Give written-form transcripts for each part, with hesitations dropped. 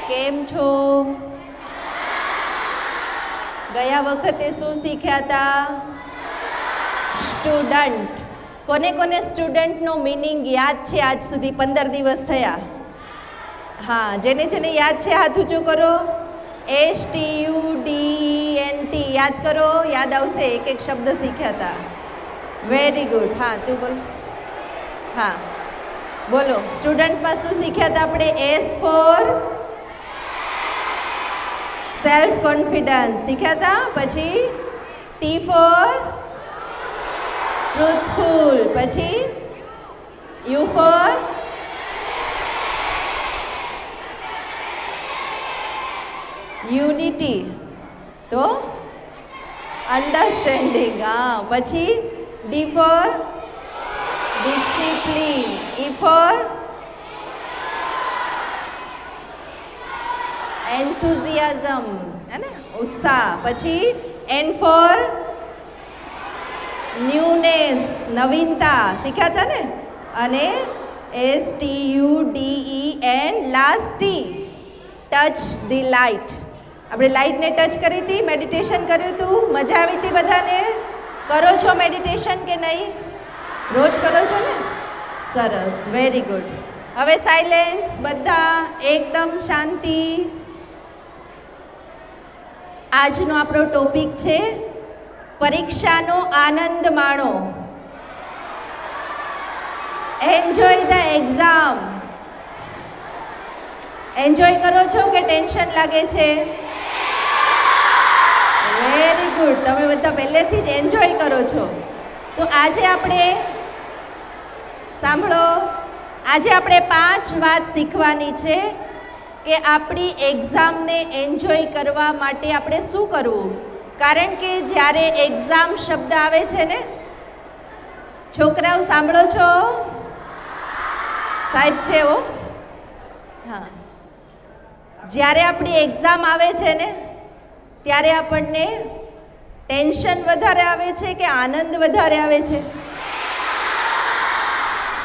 કેમ છો? ગયા વખતે શું શીખ્યા હતા? સ્ટુડન્ટ. કોને કોને સ્ટુડન્ટનો મિનિંગ યાદ છે આજ સુધી? 15 દિવસ થયા. હા, જેને જેને યાદ છે હાથ ઊંચું કરો. STUDENT યાદ કરો, યાદ આવશે. એક એક શબ્દ શીખ્યા હતા. Very good. હા, તું બોલ. હા બોલો. સ્ટુડન્ટમાં શું શીખ્યા હતા આપણે? S ફોર સેલ્ફ કોન્ફિડન્સ શીખ્યા હતા. પછી T ફોર ટ્રુથફુલ. પછી U ફોર યુનિટી. તો અન્ડરસ્ટેન્ડિંગ. હા. પછી D for discipline. E for enthusiasm, હે ને, ઉત્સાહ. પછી N ફોર ન્યૂનેસ, નવીનતા શીખ્યા હતા ને. અને STUDEN last T, touch the light. આપણે લાઇટને ટચ કરી હતી, મેડિટેશન કર્યું હતું. મજા આવી હતી બધાને? કરો છો મેડિટેશન કે નહીં? રોજ કરો છો ને? સરસ, વેરી ગુડ. હવે સાયલેન્સ, બધા એકદમ શાંતિ. આજનો આપણો ટોપિક છે પરીક્ષાનો આનંદ માણો. Enjoy the exam. એન્જોય કરો છો કે ટેન્શન લાગે છે? Very good. તમે બધા પહેલેથી જ એન્જોય કરો છો. તો આજે આપણે સાંભળો, આજે આપણે 5 વાત શીખવાની છે કે આપણી એક્ઝામને એન્જોય કરવા માટે આપણે શું કરવું. કારણ કે જ્યારે એક્ઝામ શબ્દ આવે છે ને, છોકરાઓ સાંભળો છો? સાહેબ છે હો. હા, જ્યારે આપણી એક્ઝામ આવે છે ને, ત્યારે આપણને ટેન્શન વધારે આવે છે કે આનંદ વધારે આવે છે?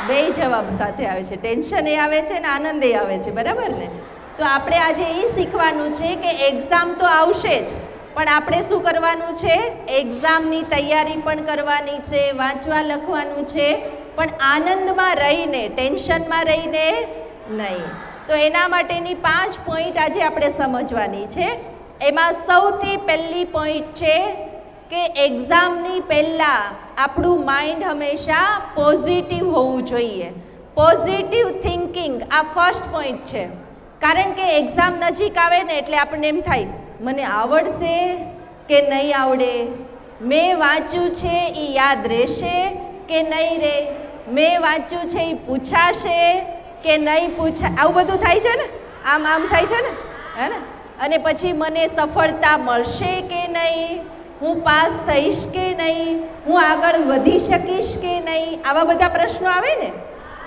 બે જવાબ સાથે આવે છે. ટેન્શન એ આવે છે ને આનંદ એ આવે છે, બરાબર ને? તો આપણે આજે એ શીખવાનું છે કે એક્ઝામ તો આવશે જ, પણ આપણે શું કરવાનું છે? એક્ઝામની તૈયારી પણ કરવાની છે, વાંચવા લખવાનું છે, પણ આનંદમાં રહીને, ટેન્શનમાં રહીને નહીં. તો એના માટેની 5 પોઈન્ટ આજે આપણે સમજવાની છે. એમાં સૌથી પહેલી પોઈન્ટ છે કે એક્ઝામની પહેલાં આપણું માઇન્ડ હંમેશા પોઝિટિવ હોવું જોઈએ. પોઝિટિવ થિંકિંગ આ ફર્સ્ટ પોઈન્ટ છે. કારણ કે એક્ઝામ નજીક આવે ને એટલે આપણને એમ થાય, મને આવડશે કે નહીં આવડે? મેં વાંચ્યું છે એ યાદ રહેશે કે નહીં રહે? મેં વાંચ્યું છે એ પૂછાશે કે નહીં પૂછાય? આવું બધું થાય છે ને, આમ થાય છે ને, હે ને? અને પછી મને સફળતા મળશે કે નહીં? હું પાસ થઈશ કે નહીં? હું આગળ વધી શકીશ કે નહીં? આવા બધા પ્રશ્નો આવે ને.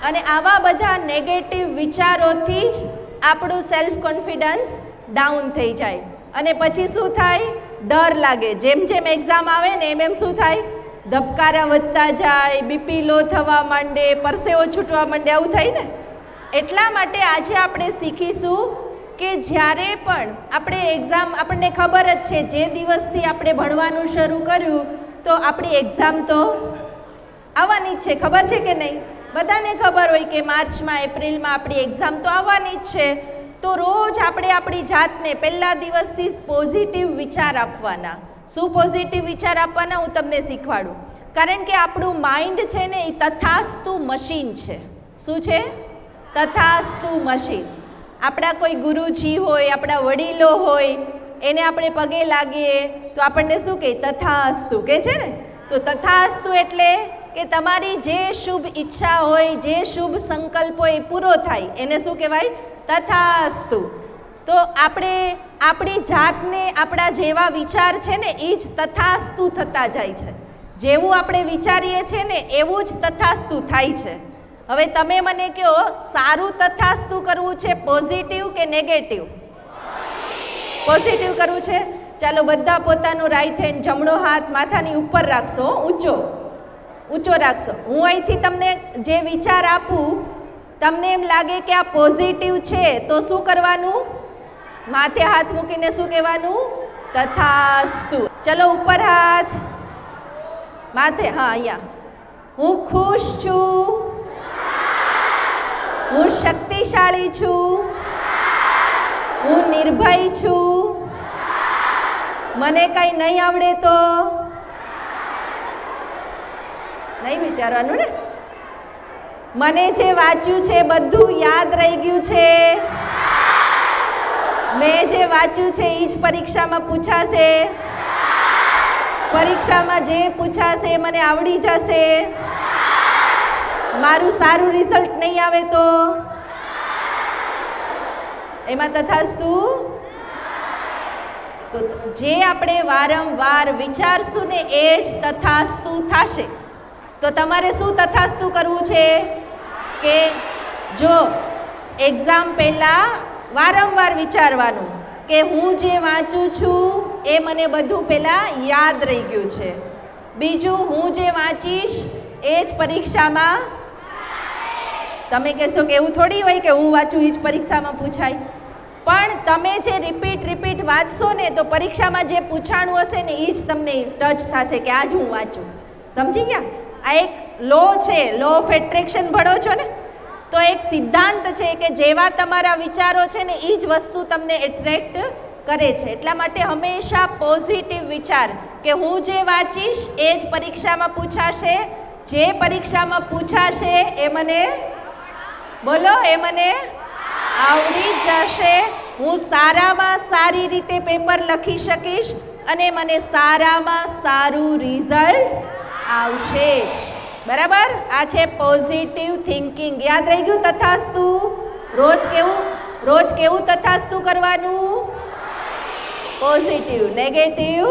અને આવા બધા નેગેટિવ વિચારોથી જ આપણું સેલ્ફ કોન્ફિડન્સ ડાઉન થઈ જાય. અને પછી શું થાય? ડર લાગે. જેમ જેમ એક્ઝામ આવે ને એમ શું થાય? ધબકારા વધતા જાય, બીપી લો થવા માંડે, પરસેવો છૂટવા માંડે, આવું થાય ને. એટલા માટે આજે આપણે શીખીશું કે જ્યારે પણ આપણે એક્ઝામ, આપણને ખબર જ છે જે દિવસથી આપણે ભણવાનું શરૂ કર્યું તો આપણી એક્ઝામ તો આવવાની જ છે. ખબર છે કે નહીં? બધાને ખબર હોય કે માર્ચમાં, એપ્રિલમાં આપણી એક્ઝામ તો આવવાની જ છે. તો રોજ આપણે આપણી જાતને પહેલા દિવસથી પોઝિટિવ વિચાર આપવાના. શું પોઝિટિવ વિચાર આપવાના હું તમને શીખવાડું. કારણ કે આપણું માઇન્ડ છે ને એ તથાસ્તુ મશીન છે. શું છે? તથાસ્તુ મશીન. આપણા કોઈ ગુરુજી હોય, આપણા વડીલો હોય, એને આપણે પગે લાગીએ તો આપણને શું કહે? તથાસ્તુ કહે છે ને. તો તથાસ્તુ એટલે કે તમારી જે શુભ ઈચ્છા હોય, જે શુભ સંકલ્પ હોય એ પૂરો થાય, એને શું કહેવાય? તથાસ્તુ. તો આપણે આપણી જાતને, આપણા જેવા વિચાર છે ને એ જ તથાસ્તુ થતા જાય છે. જેવું આપણે વિચારીએ છીએ ને એવું જ તથાસ્તુ થાય છે. હવે તમે મને કહો, સારું તથાસ્તુ કરવું છે પોઝિટિવ કે નેગેટિવ? પોઝિટિવ કરવું છે. ચાલો બધા પોતાનો રાઈટ હેન્ડ, જમણો હાથ માથાની ઉપર રાખશો, ઊંચો રાખશો. હું અહીંથી તમને જે વિચાર આપું, તમને એમ લાગે કે આ પોઝિટિવ છે તો શું કરવાનું? માથે હાથ મૂકીને શું કહેવાનું? તથાસ્તુ. ચલો ઉપર હાથ, માથે. હા, અહીંયા. હું ખુશ છું, હું શક્તિશાળી છું, હું નિર્ભય છું, મને કંઈ નહીં આવડે તો નહીં વિચારવાનું ને. મને જે વાંચ્યું છે બધું યાદ રહી ગયું છે, મેં જે વાંચ્યું છે એ જ પરીક્ષામાં પૂછાશે, પરીક્ષામાં જે પૂછાશે એ મને આવડી જશે, મારું સારું રિઝલ્ટ નહીં આવે તો એમાં તથાસ્તુ. તો જે આપણે વારંવાર વિચારશું ને એ જ તથાસ્તુ થશે. તો તમારે શું તથાસ્તુ કરવું છે કે જો એક્ઝામ પહેલાં વારંવાર વિચારવાનું કે હું જે વાંચું છું એ મને બધું પહેલાં યાદ રહી ગયું છે. બીજું, હું જે વાંચીશ એ જ પરીક્ષામાં. તમે કહેશો કે એવું થોડી હોય કે હું વાંચું એ જ પરીક્ષામાં પૂછાય, પણ તમે જે રિપીટ વાંચશો ને તો પરીક્ષામાં જે પૂછાણું હશે ને એ જ તમને ટચ થશે કે આજ હું વાંચું. સમજી ગયા? આ એક લો છે, લો ઓફ એટ્રેક્શન ભણો છો ને, તો એક સિદ્ધાંત છે કે જેવા તમારા વિચારો છે ને એ જ વસ્તુ તમને એટ્રેક્ટ કરે છે. એટલા માટે હંમેશા પોઝિટિવ વિચાર કે હું જે વાંચીશ એ જ પરીક્ષામાં પૂછાશે, જે પરીક્ષામાં પૂછાશે એ મને બોલો એ મને આવડી જશે, હું સારામાં સારી રીતે પેપર લખી શકીશ અને મને સારામાં સારું રિઝલ્ટ આવશે જ. બરાબર? આ છે પોઝિટિવ થિંકિંગ. યાદ રહી ગયું? તથાસ્તુ. રોજ કેવું તથાસ્તુ કરવાનું? પોઝિટિવ, નેગેટિવ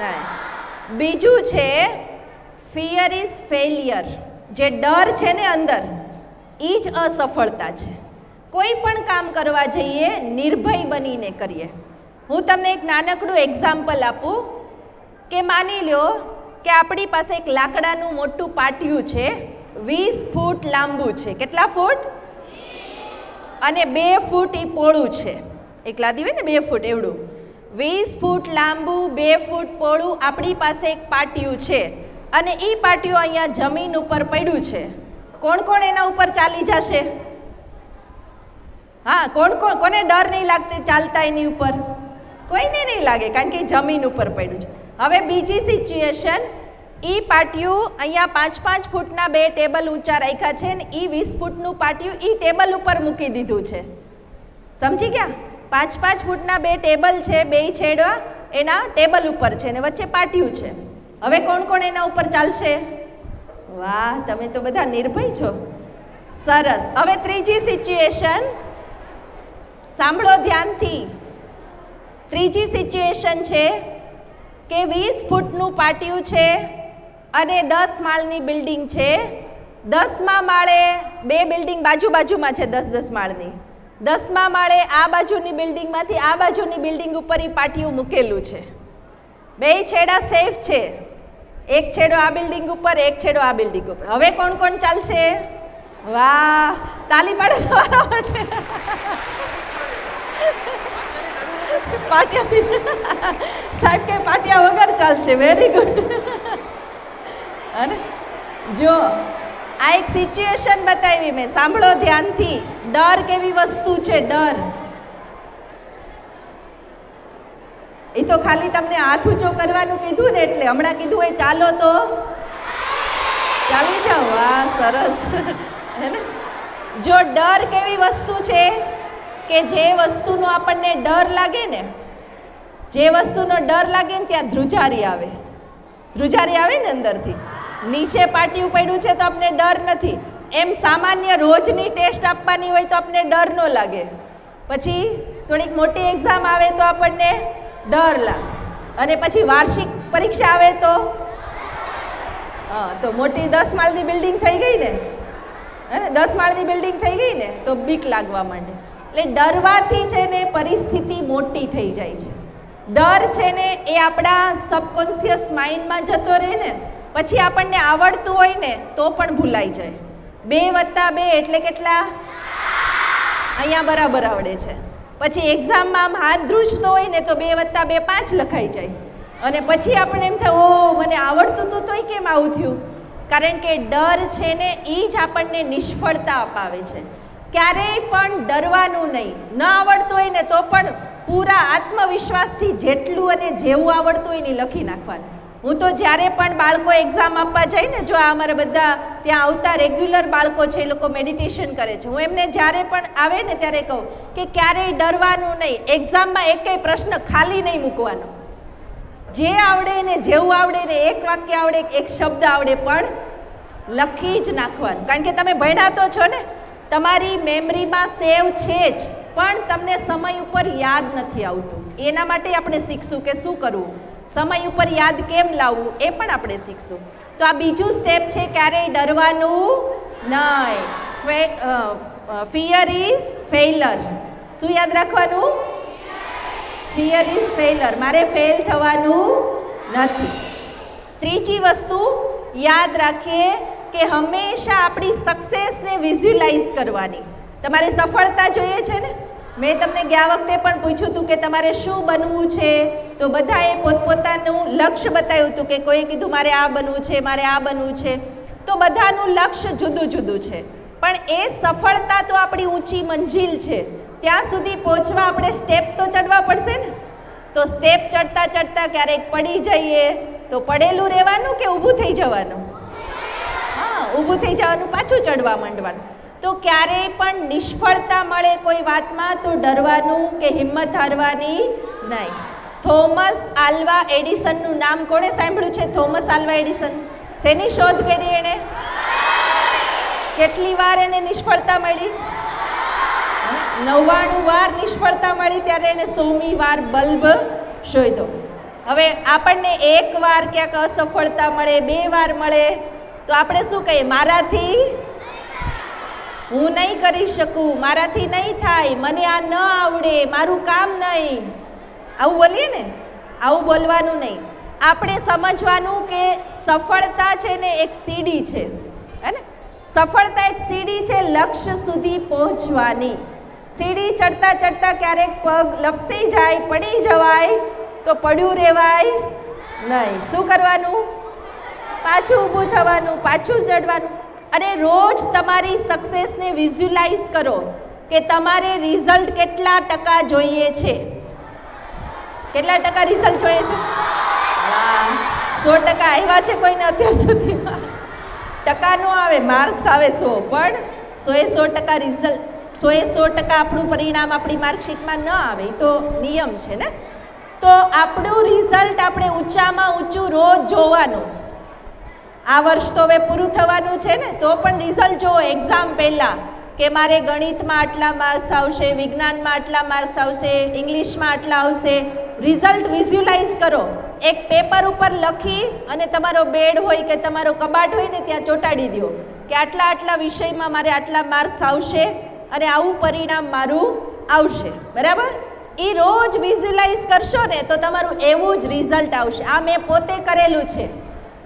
નહીં. બીજું છે ફિયર ઇઝ ફેલિયર. જે ડર છે ને અંદર એ જ અસફળતા છે. કોઈ પણ કામ કરવા જઈએ નિર્ભય બનીને કરીએ. હું તમને એક નાનકડું એક્ઝામ્પલ આપું કે માની લો કે આપણી પાસે એક લાકડાનું મોટું પાટિયું છે, 20 ફૂટ લાંબુ છે. કેટલા ફૂટ? અને 2 ફૂટ એ પહોળું છે. એક લાદી હોય ને 2 ફૂટ એવડું. 20 ફૂટ લાંબુ, 2 ફૂટ પહોળું આપણી પાસે એક પાટિયું છે અને એ પાટિયું અહીંયા જમીન ઉપર પડ્યું છે. કોણ કોણ એના ઉપર ચાલી જશે? હા, કોને ડર નહીં લાગતી ચાલતા એની ઉપર? કોઈને નહીં લાગે, કારણ કે જમીન ઉપર પડ્યું છે. હવે બીજી સિચ્યુએશન, એ પાટિયું અહીંયા 5-5 ફૂટના 2 ટેબલ ઊંચા રાખ્યા છે ને એ 20 ફૂટનું પાટિયું એ ટેબલ ઉપર મૂકી દીધું છે. સમજી ગયા? 5-5 ફૂટના 2 ટેબલ છે, 2 છેડા એના ટેબલ ઉપર છે ને વચ્ચે પાટિયું છે. હવે કોણ કોણ એના ઉપર ચાલશે? વાહ, તમે તો બધા નિર્ભય છો. સરસ. હવે ત્રીજી સિચ્યુએશન સાંભળો ધ્યાનથી. ત્રીજી સિચ્યુએશન છે કે 20 ફૂટનું પાટિયું છે અને 10 માળની બિલ્ડિંગ છે. 10મા માળે 2 બિલ્ડિંગ બાજુમાં છે, 10-10 માળની. 10મા માળે આ બાજુની બિલ્ડિંગમાંથી આ બાજુની બિલ્ડિંગ ઉપર એ પાટિયું મૂકેલું છે. 2 છેડા સેફ છે, એક છેડો આ બિલ્ડિંગ ઉપર, એક છેડો આ બિલ્ડિંગ ઉપર. હવે કોણ કોણ ચાલશે? વાહ, તાલી પાડો તમારા માટે. પાટિયા સાહેબ કે પાટિયા વગર ચાલશે. Very good. અને જો આ એક સિચ્યુએશન બતાવી મેં, સાંભળો ધ્યાનથી. ડર કેવી વસ્તુ છે? ડર એ તો ખાલી તમને હાથ ઊંચો કરવાનું કીધું ને એટલે. હમણાં કીધું એ ચાલો તો ચાલી જાઓ. વાહ, સરસ. હે ને? જો ડર કેવી વસ્તુ છે કે જે વસ્તુનો આપણને ડર લાગે ને, જે વસ્તુનો ડર લાગે ને ત્યાં ધ્રુજારી આવે. ધ્રુજારી આવે ને અંદરથી. નીચે પાટિયું પડ્યું છે તો આપણને ડર નથી. એમ સામાન્ય રોજની ટેસ્ટ આપવાની હોય તો આપણને ડર ન લાગે. પછી થોડીક મોટી એક્ઝામ આવે તો આપણને ડર લાગે. અને પછી વાર્ષિક પરીક્ષા આવે તો તો મોટી 10 માળની બિલ્ડિંગ થઈ ગઈ ને, હે ને, 10 માળની બિલ્ડિંગ થઈ ગઈ ને તો બીક લાગવા માંડે. એટલે ડરવાથી છે ને પરિસ્થિતિ મોટી થઈ જાય છે. ડર છે ને એ આપણા સબકોન્શિયસ માઇન્ડમાં જતો રહે ને, પછી આપણને આવડતું હોય ને તો પણ ભૂલાઈ જાય. 2 + 2 એટલે કેટલા? અહીંયા બરાબર આવડે છે. પછી એક્ઝામમાં આમ હાથ ધ્રુજતો હોય ને તો 2 + 2 5 લખાઈ જાય, અને પછી આપણને એમ થાય ઓ મને આવડતું હતું તોય કેમ આવું થયું. કારણ કે ડર છે ને એ જ આપણને નિષ્ફળતા અપાવે છે. ક્યારેય પણ ડરવાનું નહીં. ન આવડતું હોય ને તો પણ પૂરા આત્મવિશ્વાસથી જેટલું અને જેવું આવડતું હોય ને લખી નાખવાનું. હું તો જ્યારે પણ બાળકો એક્ઝામ આપવા જાય ને, જો આ અમારા બધા ત્યાં આવતા રેગ્યુલર બાળકો છે, એ લોકો મેડિટેશન કરે છે, હું એમને જ્યારે પણ આવે ને ત્યારે કહું કે ક્યારેય ડરવાનું નહીં. એક્ઝામમાં એકેય પ્રશ્ન ખાલી નહીં મૂકવાનો. જે આવડે ને જેવું આવડે ને, એક વાક્ય આવડે, એક શબ્દ આવડે, પણ લખી જ નાખવાનું. કારણ કે તમે ભણ્યા તો છો ને, તમારી મેમરીમાં સેવ છે જ, પણ તમને સમય ઉપર યાદ નથી આવતું. એના માટે આપણે શીખશું કે શું કરવું, સમય ઉપર યાદ કેમ લાવવું, એ પણ આપણે શીખશું. તો આ બીજું સ્ટેપ છે, ક્યારેય ડરવાનું નહીં. Fear is failure. શું યાદ રાખવાનું? Fear is failure. મારે ફેલ થવાનું નથી. ત્રીજી વસ્તુ યાદ રાખીએ કે હંમેશા આપણી સક્સેસને વિઝ્યુલાઇઝ કરવાની. તમારે સફળતા જોઈએ છે ને? મેં તમને ગયા વખતે પણ પૂછ્યું હતું કે તમારે શું બનવું છે, તો બધાએ પોતપોતાનું લક્ષ્ય બતાવ્યું હતું. કે કોઈએ કીધું મારે આ બનવું છે, મારે આ બનવું છે. તો બધાનું લક્ષ્ય જુદું જુદું છે, પણ એ સફળતા તો આપણી ઊંચી મંજિલ છે. ત્યાં સુધી પહોંચવા આપણે સ્ટેપ તો ચડવા પડશે ને. તો સ્ટેપ ચડતા ચડતા ક્યારેક પડી જઈએ તો પડેલું રહેવાનું કે ઊભું થઈ જવાનું? હા, ઊભું થઈ જવાનું, પાછું ચડવા માંડવાનું. તો ક્યારેય પણ નિષ્ફળતા મળે કોઈ વાતમાં તો ડરવાનું કે હિંમત હારવાની નહીં. થોમસ આલ્વા એડિસનનું નામ કોણે સાંભળ્યું છે? Thomas Alva Edison. શેની શોધ કરી એણે? કેટલી વાર એને નિષ્ફળતા મળી? 99 વાર નિષ્ફળતા મળી, ત્યારે એને 100મી વાર બલ્બ શોધ્યો. હવે આપણને 1 વાર ક્યાંક અસફળતા મળે, 2 વાર મળે, તો આપણે શું કહીએ? મારાથી હું નહીં કરી શકું, મારાથી નહીં થાય, મને આ ન આવડે, મારું કામ નહીં, આવું બોલીએ ને? આવું બોલવાનું નહીં. આપણે સમજવાનું કે સફળતા છે ને એક સીડી છે, હે ને? સફળતા એક સીડી છે લક્ષ્ય સુધી પહોંચવાની. સીડી ચડતા ચડતા ક્યારેક પગ લપસી જાય, પડી જવાય, તો પડ્યું રહેવાય નહીં. શું કરવાનું? પાછું ઊભું થવાનું, પાછું ચડવાનું. અને રોજ તમારી સક્સેસને વિઝ્યુલાઇઝ કરો કે તમારે રિઝલ્ટ કેટલા ટકા જોઈએ છે. કેટલા ટકા રિઝલ્ટ જોઈએ છે? 100% આવ્યા છે કોઈને અત્યાર સુધીમાં? ટકા નો આવે, માર્ક્સ આવે 100, પણ 100% રિઝલ્ટ, 100% આપણું પરિણામ આપણી માર્કશીટમાં ન આવે. એ તો નિયમ છે ને. તો આપણું રિઝલ્ટ આપણે ઊંચામાં ઊંચું રોજ જોવાનું. આ વર્ષ તો હવે પૂરું થવાનું છે ને, તો પણ રિઝલ્ટ જુઓ એક્ઝામ પહેલાં કે મારે ગણિતમાં આટલા માર્ક્સ આવશે, વિજ્ઞાનમાં આટલા માર્ક્સ આવશે, ઇંગ્લિશમાં આટલા આવશે. રિઝલ્ટ વિઝ્યુલાઇઝ કરો. એક પેપર ઉપર લખી અને તમારો બેડ હોય કે તમારો કબાટ હોય ને ત્યાં ચોંટાડી દો કે આટલા આટલા વિષયમાં મારે આટલા માર્ક્સ આવશે અને આવું પરિણામ મારું આવશે. બરાબર? એ રોજ વિઝ્યુલાઇઝ કરશો ને તો તમારું એવું જ રિઝલ્ટ આવશે. આ મેં પોતે કરેલું છે.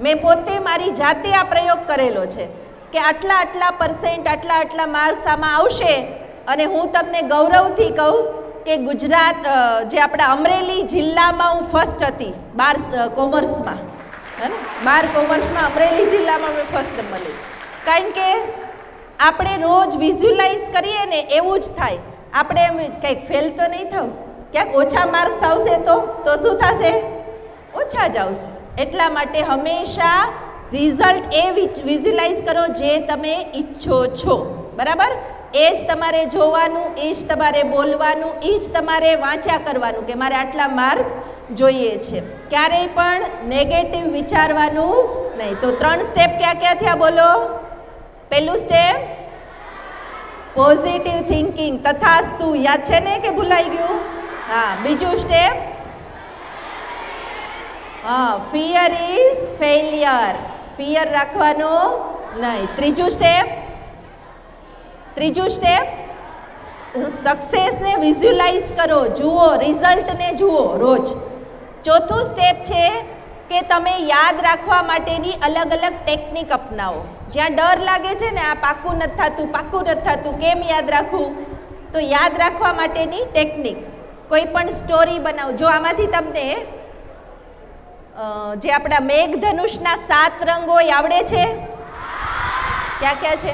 મેં પોતે મારી જાતે આ પ્રયોગ કરેલો છે કે આટલા આટલા %, આટલા આટલા માર્ક્સ આમાં આવશે. અને હું તમને ગૌરવથી કહું કે ગુજરાત, જે આપણા અમરેલી જિલ્લામાં હું ફર્સ્ટ હતી 12 કોમર્સમાં, હે ને? 12 કોમર્સમાં અમરેલી જિલ્લામાં મેં ફર્સ્ટ નંબર લીધો. કારણ કે આપણે રોજ વિઝ્યુલાઇઝ કરીએ ને એવું જ થાય. આપણે એમ કંઈક ફેલ તો નહીં થાવ, ક્યાંક ઓછા માર્ક્સ આવશે તો શું થશે? ઓછા જ આવશે. એટલા માટે હંમેશા રિઝલ્ટ એ વિઝ્યુલાઇઝ કરો જે તમે ઈચ્છો છો. બરાબર? એ જ તમારે જોવાનું, એ જ તમારે બોલવાનું, એ જ તમારે વાંચ્યા કરવાનું કે મારે આટલા માર્ક્સ જોઈએ છે. ક્યારેય પણ નેગેટિવ વિચારવાનું નહીં. તો 3 સ્ટેપ ક્યાં ક્યાં થયા બોલો? પહેલું સ્ટેપ પોઝિટિવ થિંકિંગ, તથાસ્તુ. યાદ છે ને કે ભૂલાઈ ગયું? હા. બીજું step fear is failure. Fear રાખવાનો નહીં. ત્રીજું સ્ટેપ સક્સેસને વિઝ્યુલાઇઝ કરો, જુઓ, રિઝલ્ટને જુઓ રોજ. ચોથું સ્ટેપ છે કે તમે યાદ રાખવા માટેની અલગ અલગ ટેકનિક અપનાવો. જ્યાં ડર લાગે છે ને, આ પાક્કું નથી થતું, કેમ યાદ રાખવું? તો યાદ રાખવા માટેની ટેકનિક, કોઈ પણ સ્ટોરી બનાવો. જો આમાંથી તમને જે આપણા મેઘધનુષના 7 રંગો આવડે છે? ક્યાં ક્યાં છે?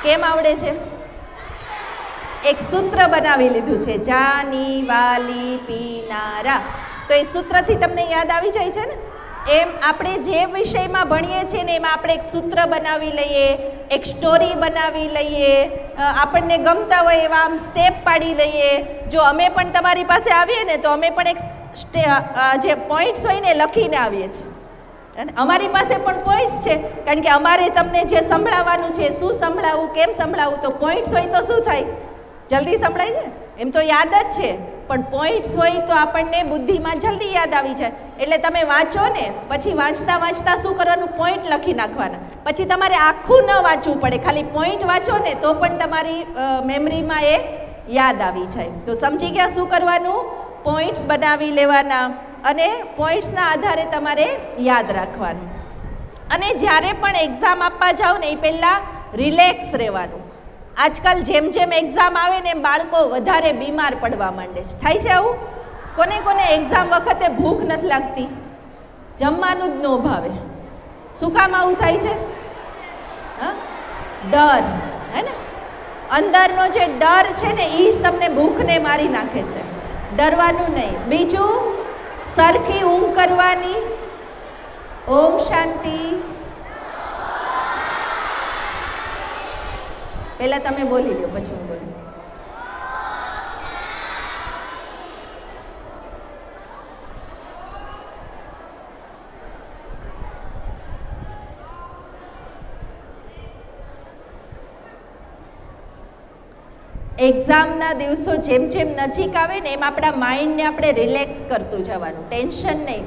કેમ આવડે છે? એક સૂત્ર બનાવી લીધું છે, જાની વાલી પીનારા. તો એ સૂત્રથી તમને યાદ આવી જાય છે ને? એમ આપણે જે વિષયમાં ભણીએ છીએ ને એમાં આપણે એક સૂત્ર બનાવી લઈએ, એક સ્ટોરી બનાવી લઈએ, આપણને ગમતા હોય એવા આમ સ્ટેપ પાડી લઈએ. જો અમે પણ તમારી પાસે આવીએ ને તો અમે પણ એક જે પોઈન્ટ્સ હોય ને લખીને આવીએ છીએ. અને અમારી પાસે પણ પોઈન્ટ્સ છે, કારણ કે અમારે તમને જે સંભળાવવાનું છે, શું સંભળાવવું, કેમ સંભળાવવું, તો પોઈન્ટ્સ હોય તો શું થાય? જલ્દી સંભળાય ને? એમ તો યાદ જ છે, પણ પોઈન્ટ્સ હોય તો આપણને બુદ્ધિમાં જલ્દી યાદ આવી જાય. એટલે તમે વાંચો ને પછી વાંચતા વાંચતા શું કરવાનું? પોઈન્ટ લખી નાખવાના. પછી તમારે આખું ન વાંચવું પડે, ખાલી પોઈન્ટ વાંચો ને તો પણ તમારી મેમરીમાં એ યાદ આવી જાય. તો સમજી ગયા શું કરવાનું? પોઈન્ટ્સ બનાવી લેવાના અને પોઈન્ટ્સના આધારે તમારે યાદ રાખવાનું. અને જ્યારે પણ એક્ઝામ આપવા જાઓ ને એ પહેલાં રિલેક્સ રહેવાનું. આજકાલ જેમ જેમ એક્ઝામ આવે ને એમ બાળકો વધારે બીમાર પડવા માંડે છે. થાય છે આવું? કોને કોને એક્ઝામ વખતે ભૂખ નથી લાગતી? જમવાનું જ ન ભાવે. શું કામ આવું થાય છે? હા, ડર. હે ને? અંદરનો જે ડર છે ને એ જ તમને ભૂખને મારી નાખે છે. ડરવાનું નહીં. બીજું, સરખી ઊંઘ કરવાની. ઓમ શાંતિ. પહેલા તમે બોલી લો પછી હું બોલું. એક્ઝામના દિવસો જેમ જેમ નજીક આવે ને એમ આપણા માઇન્ડને આપણે રિલેક્સ કરતું જવાનું, ટેન્શન નહીં.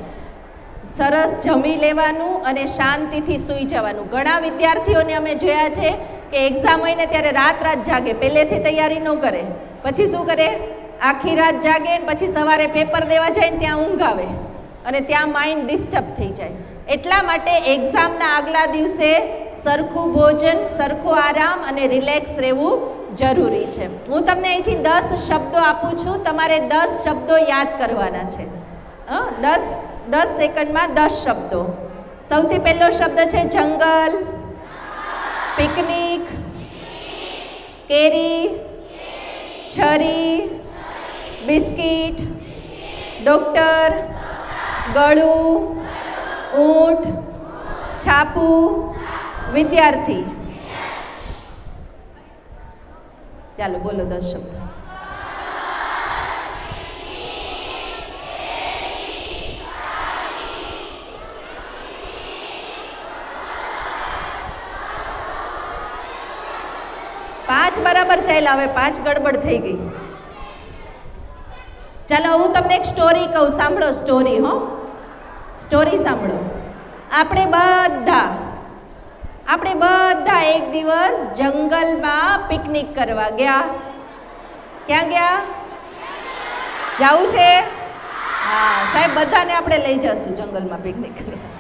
સરસ જમી લેવાનું અને શાંતિથી સૂઈ જવાનું. ઘણા વિદ્યાર્થીઓને અમે જોયા છે કે એક્ઝામ હોય ને ત્યારે રાત જાગે, પહેલેથી તૈયારી ન કરે, પછી શું કરે? આખી રાત જાગે ને પછી સવારે પેપર દેવા જાય ને ત્યાં ઊંઘ આવે અને ત્યાં માઇન્ડ ડિસ્ટર્બ થઈ જાય. એટલા માટે એક્ઝામના આગલા દિવસે સરખું ભોજન, સરખો આરામ અને રિલેક્સ રહેવું જરૂરી છે. હું તમને અહીંથી 10 શબ્દો આપું છું, તમારે 10 શબ્દો યાદ કરવાના છે. 10 સેકન્ડમાં 10 શબ્દો. સૌથી પહેલો શબ્દ છે જંગલ, પિકનિક, કેરી, છરી, બિસ્કિટ, ડોક્ટર, ગળું, ઊંટ, છાપુ, વિદ્યાર્થી. ચાલો બોલો 10 શબ્દ. પાંચ બરાબર ચાલ્યા, હવે 5 ગડબડ થઈ ગઈ. ચાલો હું તમને એક સ્ટોરી કહું, સાંભળો સ્ટોરી. સ્ટોરી સાંભળો. આપણે બધા એક દિવસ જંગલમાં પિકનિક કરવા ગયા. ક્યાં ગયા? જાવું છે? હા સાહેબ, બધાને આપણે લઈ જશું જંગલમાં પિકનિક કરવા.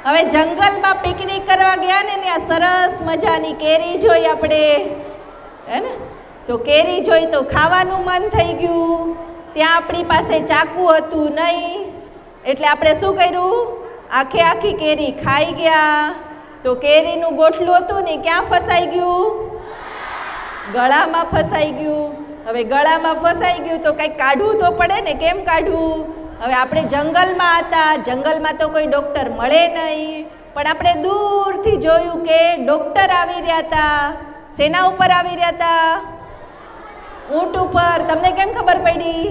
હવે જંગલમાં પિકનિક કરવા ગયા ને ત્યાં સરસ મજાની કેરી જોઈ આપણે, હે ને? તો કેરી જોઈ તો ખાવાનું મન થઈ ગયું. ત્યાં આપણી પાસે ચાકુ હતું નહીં, એટલે આપણે શું કર્યું? આખી કેરી ખાઈ ગયા. તો કેરીનું ગોઠલું હતું ને ક્યાં ફસાઈ ગયું? ગળામાં ફસાઈ ગયું. હવે ગળામાં ફસાઈ ગયું તો કંઈક કાઢવું તો પડે ને, કેમ કાઢવું? હવે આપણે જંગલમાં હતા, જંગલમાં તો કોઈ ડૉક્ટર મળે નહીં, પણ આપણે દૂરથી જોયું કે ડૉક્ટર આવી રહ્યા હતા. શેના ઉપર આવી રહ્યા હતા? ઊંટ ઉપર. તમને કેમ ખબર પડી?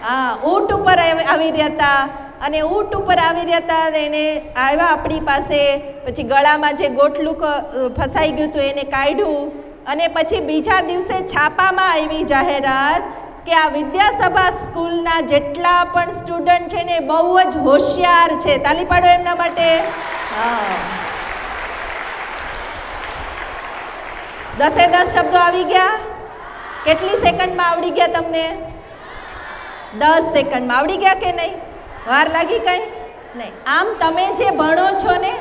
હા, ઊંટ ઉપર આવી રહ્યા હતા. અને ઊંટ ઉપર આવી રહ્યા હતા, એને આવ્યા આપણી પાસે. પછી ગળામાં જે ગોઠલું ફસાઈ ગયું હતું એને કાઢ્યું. અને પછી બીજા દિવસે છાપામાં આવી જાહેરાત કે આ વિદ્યાસભા સ્કૂલના જેટલા પણ સ્ટુડન્ટ છે ને બહુ જ હોશિયાર છે. તાલી પાડો એમના માટે. હા, 10 શબ્દો આવી ગયા. કેટલી સેકન્ડમાં આવડી ગયા તમને? 10 સેકન્ડમાં આવડી ગયા કે નહીં? વાર લાગી કંઈ નહીં. આમ તમે જે ભણો છો ને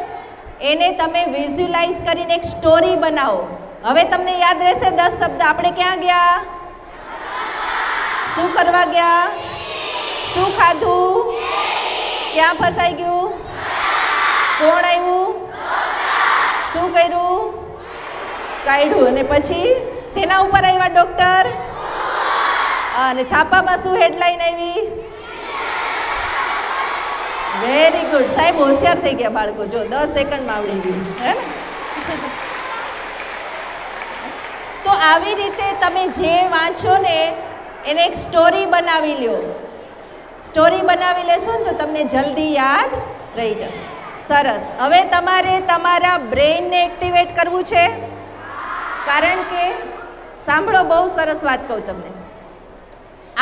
એને તમે વિઝ્યુલાઇઝ કરીને એક સ્ટોરી બનાવો. હવે તમને યાદ રહેશે 10 શબ્દ. આપણે ક્યાં ગયા? શું કરવા ગયા? શું ખાધું? ક્યાં ફસાઈ ગયું? કોણ આવ્યું? શું કર્યું? કાઢ્યું. અને પછી શેના ઉપર આવ્યા ડોક્ટર? અને છાપામાં શું હેડલાઈન આવી? Very good. સાહેબ હોશિયાર થઈ ગયા બાળકો. જો 10 સેકન્ડમાં આવડી ગયું, હે ને? તો આવી રીતે તમે જે વાંચો ને એને એક સ્ટોરી બનાવી લ્યો. સ્ટોરી બનાવી લેશો ને તો તમને જલ્દી યાદ રહી જાય. સરસ. હવે તમારે તમારા બ્રેઇનને એક્ટિવેટ કરવું છે. કારણ કે સાંભળો, બહુ સરસ વાત કહું તમને.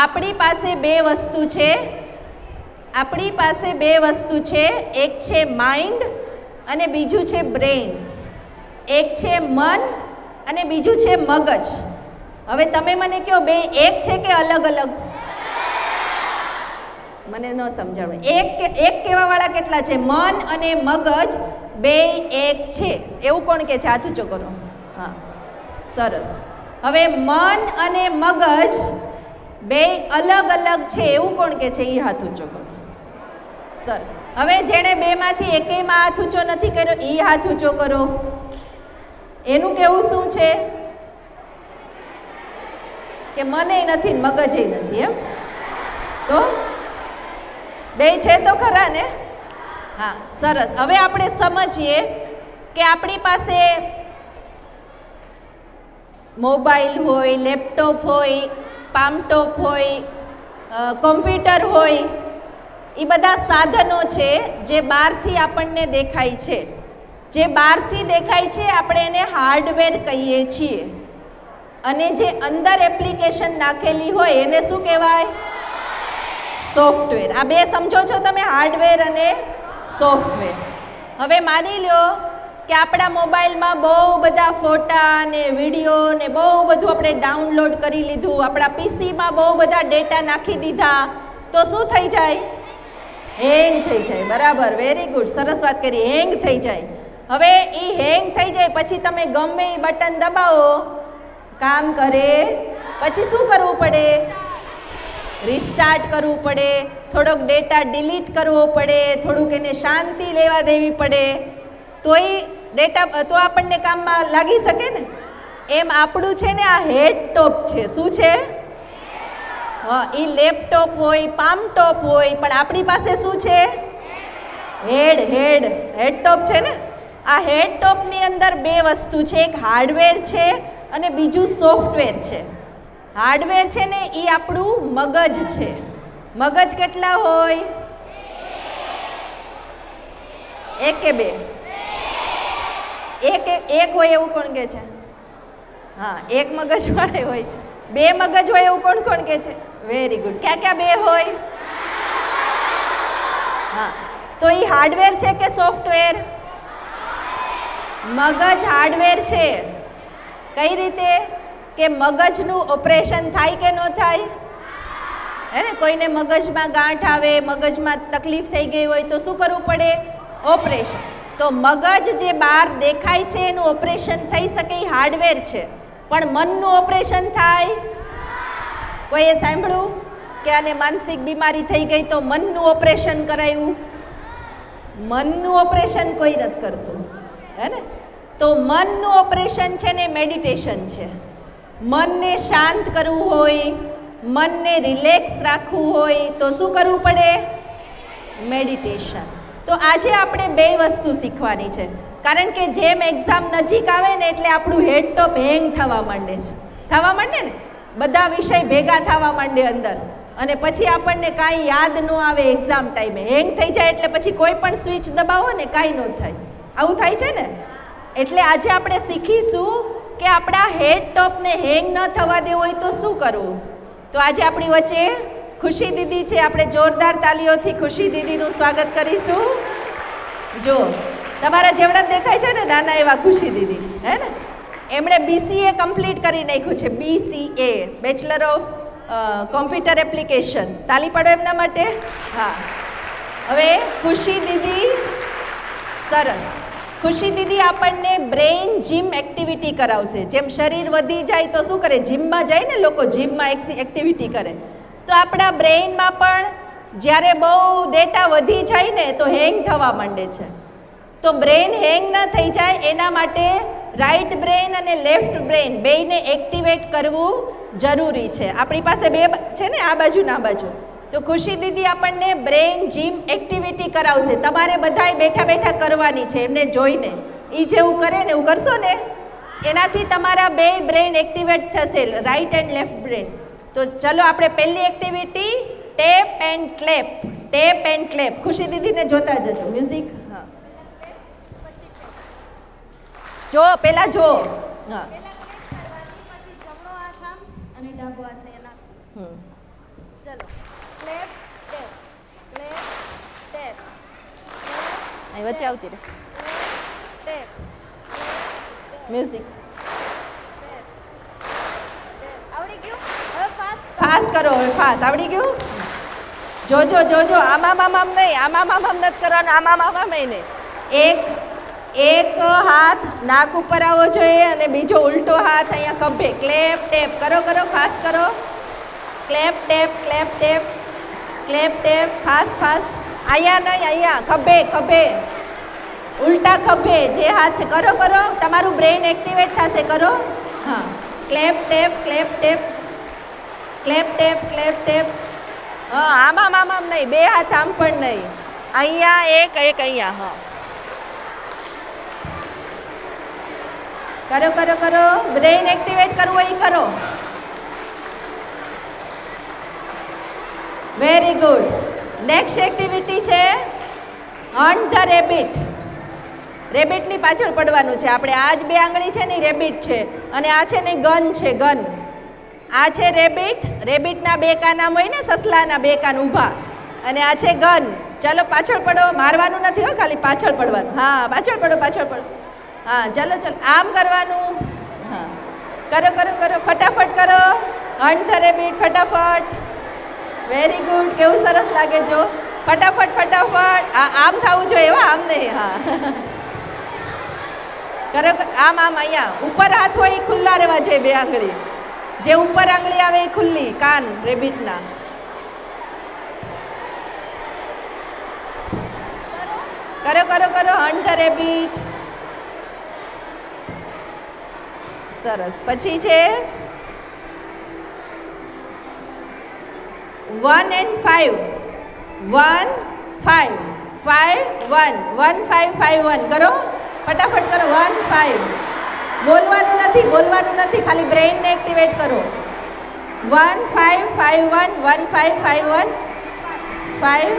આપણી પાસે બે વસ્તુ છે. આપણી પાસે બે વસ્તુ છે. એક છે માઇન્ડ અને બીજું છે બ્રેઇન. એક છે મન અને બીજું છે મગજ. હવે તમે મને કહો, બે એક છે કે અલગ અલગ? મને ન સમજાવે. એક કહેવા વાળા કેટલા છે? મન અને મગજ બે એક છે. એવું કોણ કે છે? હાથ ઊંચો કરો. હા, સરસ. હવે મન અને મગજ બે અલગ અલગ છે એવું કોણ કે છે? એ હાથ ઊંચો કરો. સર, હવે જેણે બેમાંથી એકેયમાં હાથ ઊંચો નથી કર્યો એ હાથ ઊંચો કરો. એનું કેવું શું છે? કે મને નથી મગજે નથી. એમ તો બે છે તો ખરા ને? હા, સરસ. હવે આપણે સમજીએ કે આપણી પાસે મોબાઈલ હોય, લેપટોપ હોય, પામટોપ હોય, કોમ્પ્યુટર હોય, એ બધા સાધનો છે જે બહારથી આપણને દેખાય છે. જે બહારથી દેખાય છે આપણે એને હાર્ડવેર કહીએ છીએ. અને જે અંદર એપ્લિકેશન નાખેલી હોય એને શું કહેવાય? સોફ્ટવેર. આ બે સમજો છો તમે? હાર્ડવેર અને સોફ્ટવેર. હવે માની લો કે આપણા મોબાઈલમાં બહુ બધા ફોટા ને વિડીયો ને બહુ બધું આપણે ડાઉનલોડ કરી લીધું. આપણા પીસીમાં બહુ બધા ડેટા નાખી દીધા. તો શું થઈ જાય? હેંગ થઈ જાય. બરાબર, વેરી ગુડ, સરસ વાત કરી. હેંગ થઈ જાય. હવે એ હેંગ થઈ જાય પછી તમે ગમે એ બટન દબાવો, કામ કરે. પછી શું કરવું પડે? રિસ્ટાર્ટ કરવું પડે. થોડોક ડેટા ડિલીટ કરવો પડે. થોડુંક એને શાંતિ લેવા દેવી પડે. તો એ ડેટા તો આપણને કામમાં લાગી શકે ને. એમ આપણું છે ને આ હેડટોપ છે. શું છે? હા, એ લેપટોપ હોય, પામટોપ હોય, પણ આપણી પાસે શું છે? હેડટોપ છે ને. આ હેડટોપની અંદર બે વસ્તુ છે. એક હાર્ડવેર છે અને બીજું સોફ્ટવેર છે. હાર્ડવેર છે ને એ આપણું મગજ છે. મગજ કેટલા હોય? એક કે બે? એક હોય એવું કોણ કે છે? હા, એક મગજ વાળે હોય. બે મગજ હોય એવું કોણ કે છે? Very good. ક્યાં ક્યાં બે હોય? હા, તો એ હાર્ડવેર છે કે સોફ્ટવેર? મગજ હાર્ડવેર છે. કઈ રીતે? કે મગજનું ઓપરેશન થાય કે ન થાય? હે ને, કોઈને મગજમાં ગાંઠ આવે, મગજમાં તકલીફ થઈ ગઈ હોય તો શું કરવું પડે? ઓપરેશન. તો મગજ જે બહાર દેખાય છે એનું ઓપરેશન થઈ શકે એ હાર્ડવેર છે. પણ મનનું ઓપરેશન થાય? કોઈએ સાંભળ્યું કે આને માનસિક બીમારી થઈ ગઈ તો મનનું ઓપરેશન કરાયું? મનનું ઓપરેશન કોઈ નથી કરતું, હે ને. તો મનનું ઓપરેશન છે ને મેડિટેશન છે. મનને શાંત કરવું હોય, મનને રિલેક્સ રાખવું હોય તો શું કરવું પડે? મેડિટેશન. તો આજે આપણે બે વસ્તુ શીખવાની છે. કારણ કે જેમ એક્ઝામ નજીક આવે ને એટલે આપણું હેડટોપ હેંગ થવા માંડે છે. થવા માંડે ને, બધા વિષય ભેગા થવા માંડે અંદર. અને પછી આપણને કાંઈ યાદ ન આવે એક્ઝામ ટાઈમે. હેંગ થઈ જાય એટલે પછી કોઈ પણ સ્વિચ દબાવો ને કાંઈ ન થાય. આવું થાય છે ને. એટલે આજે આપણે શીખીશું કે આપણા હેડટોપને હેંગ ન થવા દેવો હોય તો શું કરવું. તો આજે આપણી વચ્ચે ખુશી દીદી છે. આપણે જોરદાર તાલીઓથી ખુશી દીદીનું સ્વાગત કરીશું. જો તમારા જેવડા દેખાય છે ને નાના એવા ખુશી દીદી, હે ને. એમણે BCA કમ્પ્લીટ કરી નાખ્યું છે. BCA, bachelor of computer application. તાલી પાડો એમના માટે. હા, હવે ખુશી દીદી, સરસ. ખુશી દીદી આપણને બ્રેઇન જીમ એક્ટિવિટી કરાવશે. જેમ શરીર વધી જાય તો શું કરે, જીમમાં જાય ને લોકો, જીમમાં એક્ટિવિટી કરે. તો આપણા બ્રેઇનમાં પણ જ્યારે બહુ ડેટા વધી જાય ને તો હેંગ થવા માંડે છે. તો બ્રેઇન હેંગ ન થઈ જાય એના માટે રાઈટ બ્રેઇન અને લેફ્ટ બ્રેઇન બેયને એક્ટિવેટ કરવું જરૂરી છે. આપણી પાસે બે છે ને, આ બાજુ ને આ બાજુ. તો ખુશી દીદી આપણને બ્રેઇન જીમ એક્ટિવિટી કરાવશે. તમારે બધાય બેઠા બેઠા કરવાની છે એમને જોઈને. એ જેવું કરે ને એવું કરશો ને એનાથી તમારા બે બ્રેઇન એક્ટિવેટ થશે, રાઈટ એન્ડ લેફ્ટ બ્રેઇન. તો ચલો આપણે પહેલી activity tap and clap. Tap and clap. Khushi દીદીને જોતા જજો. મ્યુઝિક. હા, જો પેલા જો. હા, અહીં વચ્ચે આવતી રહે. મ્યુઝિક. ફાસ્ટ કરો હવે, ફાસ્ટ. આવડી ગયું? જોજો જોજો, આમામ આમામ નહીં, આમામ આમામ નથી કરવાનું, આમામ આમામ નહીં. એક હાથ નાક ઉપર આવવો જોઈએ અને બીજો ઉલટો હાથ અહીંયા ખભે. ક્લેપ ટેપ કરો, કરો ફાસ્ટ કરો. Clap tap, clap tap, clap tap. Fast fast. અહીંયા નહીં, અહીંયા ખભે ખભે, ઉલટા ખભે જે હાથ છે. કરો કરો, તમારું બ્રેઇન એક્ટિવેટ થશે. કરો. હા, clap tap, clap tap, clap tap, clap tap. હા, આમામ આમામ નહીં, બે હાથ આમ પણ નહીં. અહીંયા એક અહીંયા. હા, કરો કરો કરો. બ્રેઇન એક્ટિવેટ કરવું હોય કરો. Very good. નેક્સ્ટ એક્ટિવિટી છે હન્ટ ધ રેબિટ. રેબિટની પાછળ પડવાનું છે આપણે. આ જ બે આંગળી છે ને રેબિટ છે અને આ છે ને ગન છે, ગન. આ છે રેબિટ. રેબિટના બે કાન આમ હોય ને, સસલાના બે કાન ઊભા, અને આ છે ગન. ચાલો પાછળ પડો. મારવાનું નથી હો, ખાલી પાછળ પડવાનું. હા, પાછળ પડો, પાછળ પડો. હા, ચાલો ચાલો, આમ કરવાનું. હા, કરો કરો કરો, ફટાફટ કરો. હન્ટ ધ રેબિટ, ફટાફટ. Very good. કેવું સરસ લાગે જો. ફટાફટ ફટાફટ. આમ થવું જોઈએ હો, આમ નહીં. હા, કરો. આમ આમ. અહીંયા ઉપર હાથ હોય એ ખુલ્લા રહેવા જોઈએ, બે આંગળી. જે ઉપર આંગળી આવે એ ખુલ્લી, કાન રેબિટના. કરો કરો કરો. Hunt the rabbit. સરસ. પછી છે 1 and 5. 1 5 5 1 1 5 5 1. કરો ફટાફટ કરો. 1 5. બોલવાનું નથી, બોલવાનું નથી, ખાલી બ્રેઇનને એક્ટિવેટ કરો. 1 5 5 1 1 5 5 1 5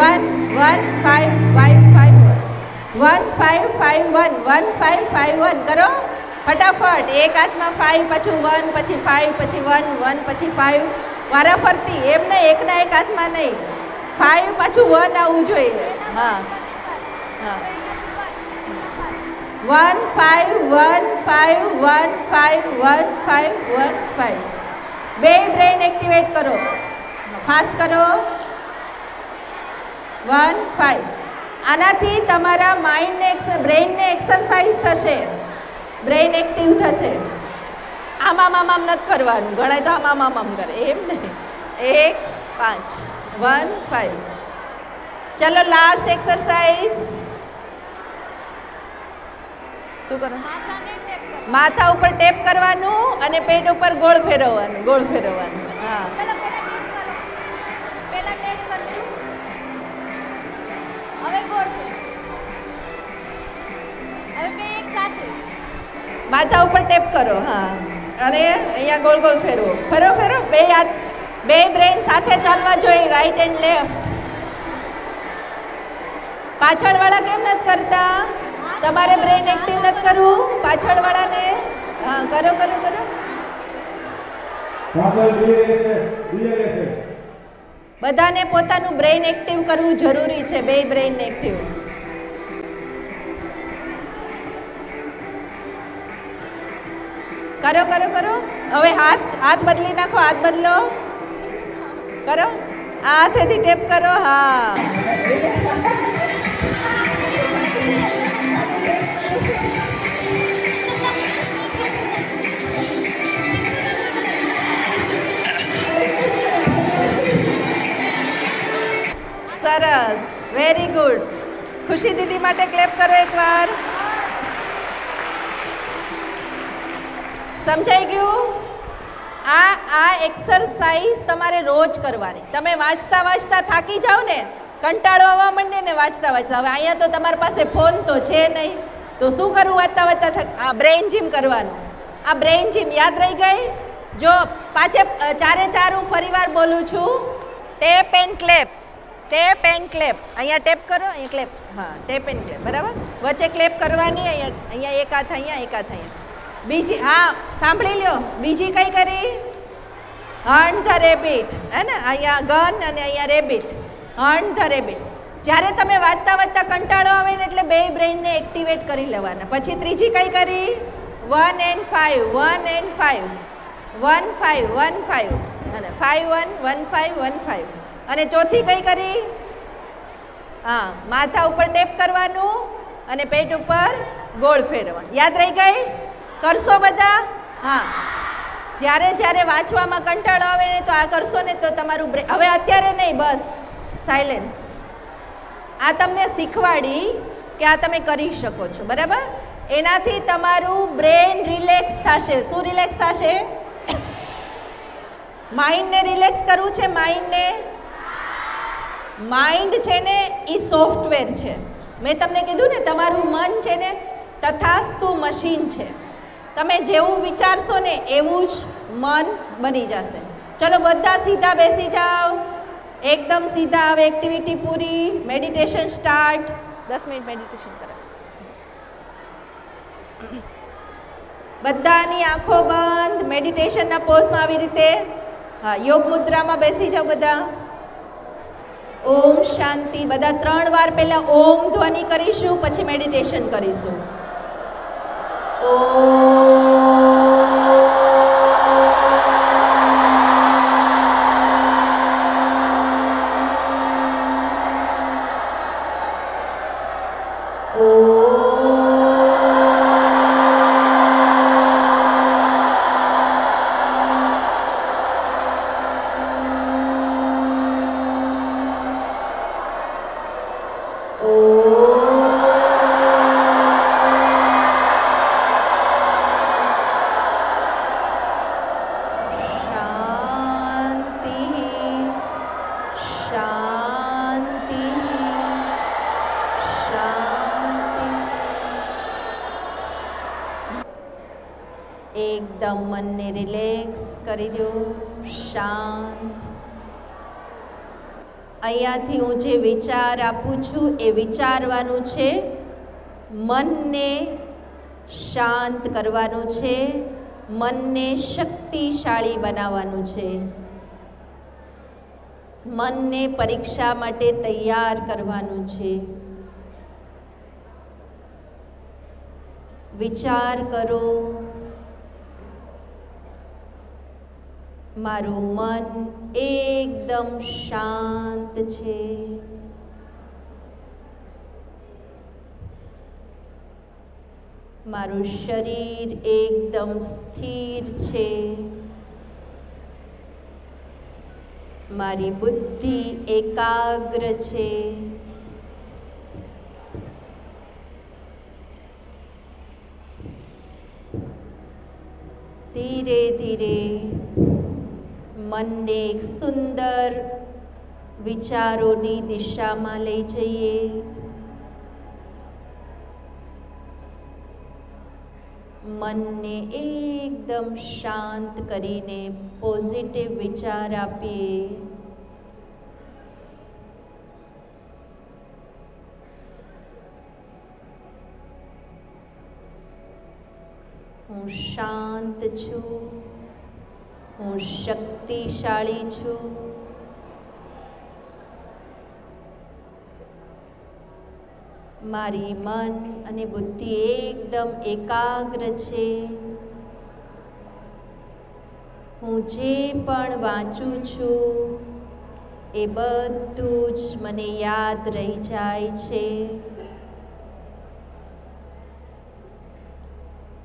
1 1 5 5 5 1 5 5 1 1 5 5 1. કરો ફટાફટ. એક હાથમાં 5, પાછું 1, પછી 5, પછી 1, 1 પછી 5. વારા ફરતી. એમ નહીં, એકના એક હાથમાં નહીં. 5 પાછું 1 આવવું જોઈએ. હા હા. 1 5 1 5 1 5 1 5 1 5. બે બ્રેઇન એક્ટિવેટ કરો. ફાસ્ટ કરો. 1 5. આનાથી તમારા માઇન્ડને, બ્રેઇનને એક્સરસાઇઝ થશે, બ્રેઇન એક્ટિવ થશે. આમામ આમામ નથી કરવાનું. ઘણા તો આમામ આમામ કરે, એમ નહીં. 1 5 1 5. ચલો લાસ્ટ એક્સરસાઇઝ. શું કરો? માથા ઉપર ટેપ કરવાનું અને પેટ ઉપર ગોળ ફેરવવાનું, ગોળ ફેરવવાનું. હા, માથા ઉપર ટેપ કરો. હા, અને અહીંયા ગોળ ગોળ ફેરવો. ફેરો ફેરો. બે હાથ, બે બ્રેઇન સાથે ચાલવા જોઈએ, રાઈટ એન્ડ લેફ્ટ. પાછળવાળા કેમ નથી કરતા? તમારે બ્રેઇન એક્ટિવ નથી કરવું પાછળવાળાને. હા, કરો કરો કરો. બધાને પોતાનું બ્રેઇન એક્ટિવ કરવું જરૂરી છે, બે બ્રેઇન એક્ટિવ. કરો કરો કરો. હવે હાથ બદલી નાખો, હાથ બદલો. કરો. આ હાથેથી ટેપ કરો. હા, સરસ, વેરી ગુડ. ખુશી દીદી માટે ક્લેપ કરો એકવાર. સમજાઈ ગયું? આ એક્સરસાઇઝ તમારે રોજ કરવાની. તમે વાંચતા વાંચતા થાકી જાઓ ને, કંટાળો આવવા માંડે ને વાંચતા વાંચતા. હવે અહીંયા તો તમારી પાસે ફોન તો છે નહીં, તો શું કરવું વાંચતા વાંચતા? આ બ્રેઇન જીમ કરવાનું. આ બ્રેઇન જીમ યાદ રહી ગઈ? જો ચારે ચાર હું ફરીવાર બોલું છું. Tap and clap, tap and clap. અહીંયા ટેપ કરો, અહીંયા ક્લેપ. હા, ટેપ એન્ડ ક્લેપ, બરાબર. વચ્ચે ક્લેપ કરવાની. અહીંયા એક હાથ, અહીંયા એક હાથ, અહીંયા. બીજી, હા સાંભળી લ્યો, બીજી કઈ કરી? હન્ટ ધ રેબિટ, હે ને? અહીંયા ગન અને અહીંયા રેબિટ. Hunt the rabbit. જ્યારે તમે વાંચતા વાંચતા કંટાળો આવે ને એટલે બે બ્રેઇનને એક્ટિવેટ કરી લેવાના. પછી ત્રીજી કઈ કરી? 1 and 5, 1 and 5, 1 5 1 5 અને 5 1 1 5 1 5. અને ચોથી કઈ કરી? હા, માથા ઉપર ટેપ કરવાનું અને પેટ ઉપર ગોળ ફેરવવાનું. યાદ રહી ગઈ? કરશો બધા? હા. જ્યારે વાંચવામાં કંટાળો આવે ને તો આ કરશો ને તો તમારું બ્રેન, હવે અત્યારે નહીં, બસ સાયલેન્સ. આ તમને શીખવાડી કે આ તમે કરી શકો છો, બરાબર? એનાથી તમારું બ્રેન રિલેક્સ થશે. શું રિલેક્સ થશે? માઇન્ડને રિલેક્સ કરવું છે. માઇન્ડ છે ને એ સોફ્ટવેર છે. મેં તમને કીધું ને, તમારું મન છે ને તથાસ્તુ મશીન છે. તમે જેવું વિચારશો ને એવું જ મન બની જશે. ચલો બધા સીધા બેસી જાઓ, એકદમ સીધા. હવે એક્ટિવિટી પૂરી, મેડિટેશન સ્ટાર્ટ. 10 મિનિટ મેડિટેશન કરો. બધાની આંખો બંધ, મેડિટેશનના પોઝમાં આવી રીતે. હા, યોગ મુદ્રામાં બેસી જાઓ બધા. ઓમ શાંતિ. બધા 3 વાર પહેલા ઓમ ધ્વનિ કરીશું, પછી મેડિટેશન કરીશું. એકદમ મનને રિલેક્સ કરી દો, શાંત. અહીંયાથી હું જે વિચાર આપું છું એ વિચારવાનું છે. મનને શાંત કરવાનું છે, મનને શક્તિશાળી બનાવવાનું છે, મનને પરીક્ષા માટે તૈયાર કરવાનું છે. વિચાર કરો, મારું મન એકદમ શાંત છે. મારું શરીર એકદમ સ્થિર છે. મારી બુદ્ધિ એકાગ્ર છે. ધીરે ધીરે મનને એક સુંદર વિચારોની દિશામાં લઈ જઈએ. મનને એકદમ શાંત કરીને પોઝિટિવ વિચાર આપીએ. હું શાંત છું, હું શક્તિશાળી છું. મારી મન અને બુદ્ધિ એકદમ એકાગ્ર છે. હું જે પણ વાંચું છું એ બધું જ મને યાદ રહી જાય છે.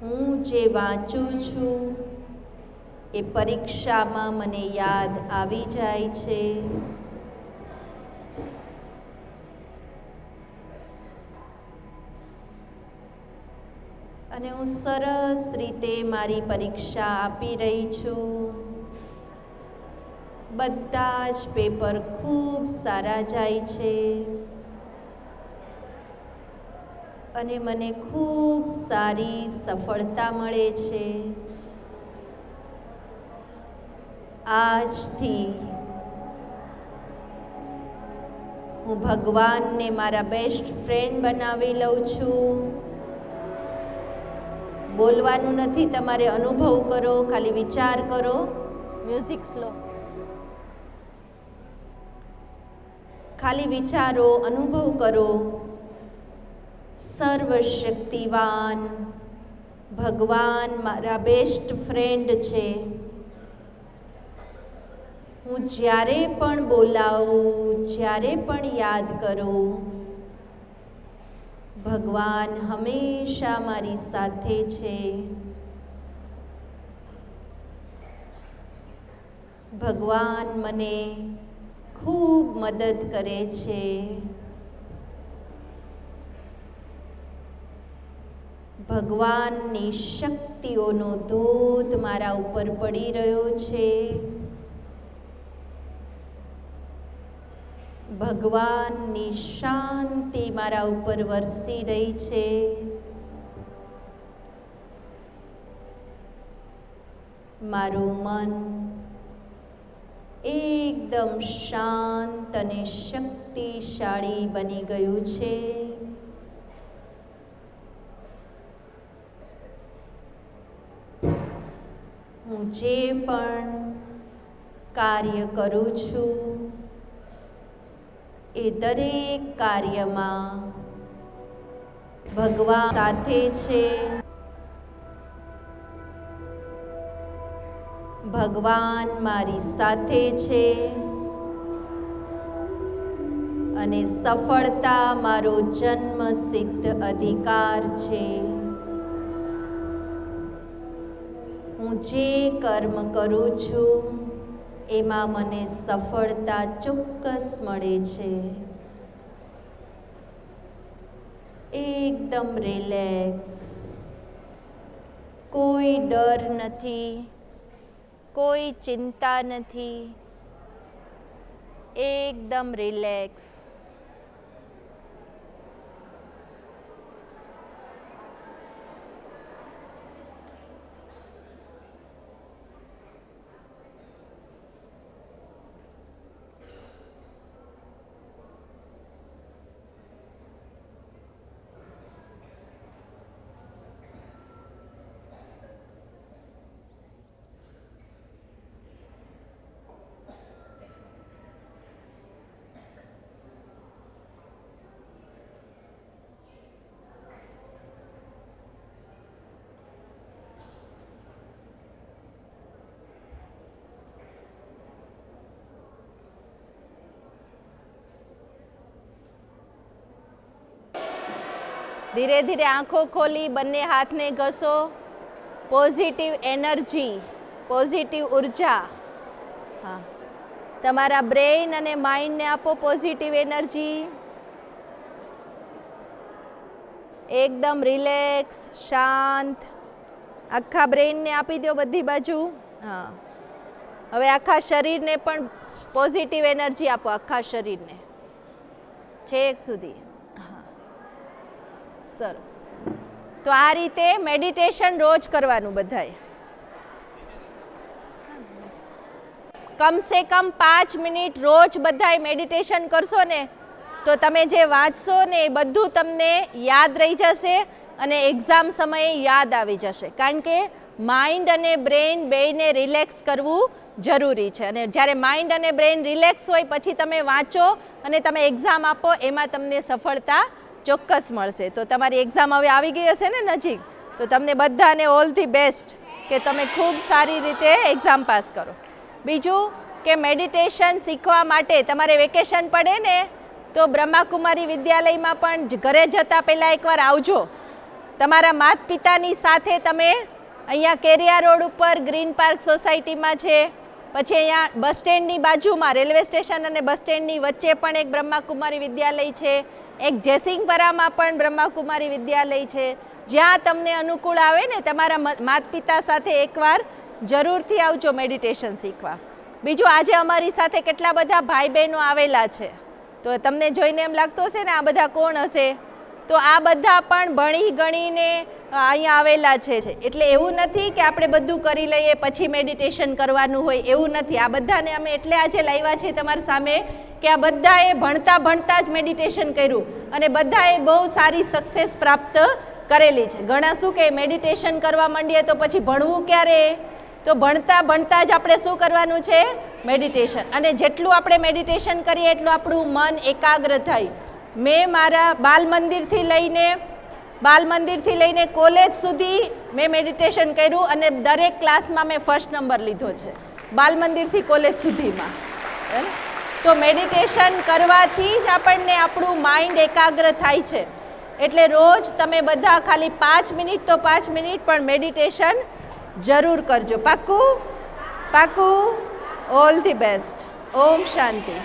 હું જે વાંચું છું એ પરીક્ષામાં મને યાદ આવી જાય છે. અને હું સરસ રીતે મારી પરીક્ષા આપી રહી છું. બધા જ પેપર ખૂબ સારા જાય છે અને મને ખૂબ સારી સફળતા મળે છે. આજથી હું ભગવાનને મારા બેસ્ટ ફ્રેન્ડ બનાવી લઉં છું. બોલવાનું નથી, તમારે અનુભવ કરો, ખાલી વિચાર કરો. Music slow. ખાલી વિચારો, અનુભવ કરો. સર્વશક્તિવાન ભગવાન મારા બેસ્ટ ફ્રેન્ડ છે. હું જ્યારે પણ બોલાવું, જ્યારે પણ યાદ કરું, ભગવાન હંમેશા મારી સાથે છે. ભગવાન મને ખૂબ મદદ કરે છે. ભગવાનની શક્તિઓનો ધોધ મારા ઉપર પડી રહ્યો છે. ભગવાનની શાંતિ મારા ઉપર વરસી રહી છે. મારું મન એકદમ શાંત અને શક્તિશાળી બની ગયું છે. હું જે પણ કાર્ય કરું છું એ દરેક કાર્યમાં ભગવાન સાથે છે. ભગવાન મારી સાથે છે અને સફળતા મારો જન્મસિદ્ધ અધિકાર છે. હું જે કર્મ કરું છું એમાં મને સફળતા ચોક્કસ મળે છે. એકદમ રિલેક્સ, કોઈ ડર નથી, કોઈ ચિંતા નથી, એકદમ રિલેક્સ. ધીરે ધીરે આંખો ખોલી બંને હાથને ઘસો. પોઝિટિવ એનર્જી, પોઝિટિવ ઉર્જા હા તમારા બ્રેઇન અને માઇન્ડને આપો. પોઝિટિવ એનર્જી, એકદમ રિલેક્સ, શાંત. આખા બ્રેઇનને આપી દો બધી બાજુ. હા, હવે આખા શરીરને પણ પોઝિટિવ એનર્જી આપો, આખા શરીરને છેક સુધી. સર, તો આ રીતે મેડિટેશન રોજ કરવાનું બધાએ. કમસે કમ 5 મિનિટ રોજ બધાએ મેડિટેશન કરશો ને તો તમે જે વાંચશો ને એ બધું તમને યાદ રહી જશે અને એક્ઝામ સમયે યાદ આવી જશે. કારણ કે માઇન્ડ અને બ્રેઇન બેયને રિલેક્સ કરવું જરૂરી છે. અને જ્યારે માઇન્ડ અને બ્રેઇન રિલેક્સ હોય પછી તમે વાંચો અને તમે એક્ઝામ આપો, એમાં તમને સફળતા ચોક્કસ મળશે. તો તમારી એક્ઝામ હવે આવી ગઈ હશે ને નજીક, તો તમને બધાને ઓલ ધી બેસ્ટ કે તમે ખૂબ સારી રીતે એક્ઝામ પાસ કરો. બીજું કે મેડિટેશન શીખવા માટે તમારે વેકેશન પડે ને તો બ્રહ્માકુમારી વિદ્યાલયમાં પણ ઘરે જતાં પહેલાં એકવાર આવજો. તમારા માતા પિતાની સાથે તમે અહીંયા કેરિયા રોડ ઉપર ગ્રીન પાર્ક સોસાયટીમાં છે, પછી અહીંયા બસ સ્ટેન્ડની બાજુમાં રેલવે સ્ટેશન અને બસ સ્ટેન્ડની વચ્ચે પણ એક બ્રહ્માકુમારી વિદ્યાલય છે, એક જયસિંહપરામાં પણ બ્રહ્માકુમારી વિદ્યાલય છે. જ્યાં તમને અનુકૂળ આવે ને તમારા માતા પિતા સાથે એકવાર જરૂરથી આવજો મેડિટેશન શીખવા. બીજું, આજે અમારી સાથે કેટલા બધા ભાઈ બહેનો આવેલા છે, તો તમને જોઈને એમ લાગતું હશે ને આ બધા કોણ હશે, તો આ બધા પણ ભણી ગણીને અહીંયા આવેલા છે. એટલે એવું નથી કે આપણે બધું કરી લઈએ પછી મેડિટેશન કરવાનું હોય, એવું નથી. આ બધાને અમે એટલે આજે લાવ્યા છીએ તમારી સામે કે આ બધાએ ભણતા ભણતા જ મેડિટેશન કર્યું અને બધાએ બહુ સારી સક્સેસ પ્રાપ્ત કરેલી છે. ઘણા શું કે મેડિટેશન કરવા માંડીએ તો પછી ભણવું ક્યારે, તો ભણતા ભણતા જ આપણે શું કરવાનું છે, મેડિટેશન. અને જેટલું આપણે મેડિટેશન કરીએ એટલું આપણું મન એકાગ્ર થાય. મેં મારા બાલ મંદિરથી લઈને કોલેજ સુધી મેં મેડિટેશન કર્યું અને દરેક ક્લાસમાં મેં ફર્સ્ટ નંબર લીધો છે, બાલ મંદિરથી કોલેજ સુધીમાં. તો મેડિટેશન કરવાથી જ આપણને આપણું માઇન્ડ એકાગ્ર થાય છે. એટલે રોજ તમે બધા ખાલી 5 મિનિટ તો 5 મિનિટ પણ મેડિટેશન જરૂર કરજો. પાક્કું? પાક્કું. All the best. Om Shanti.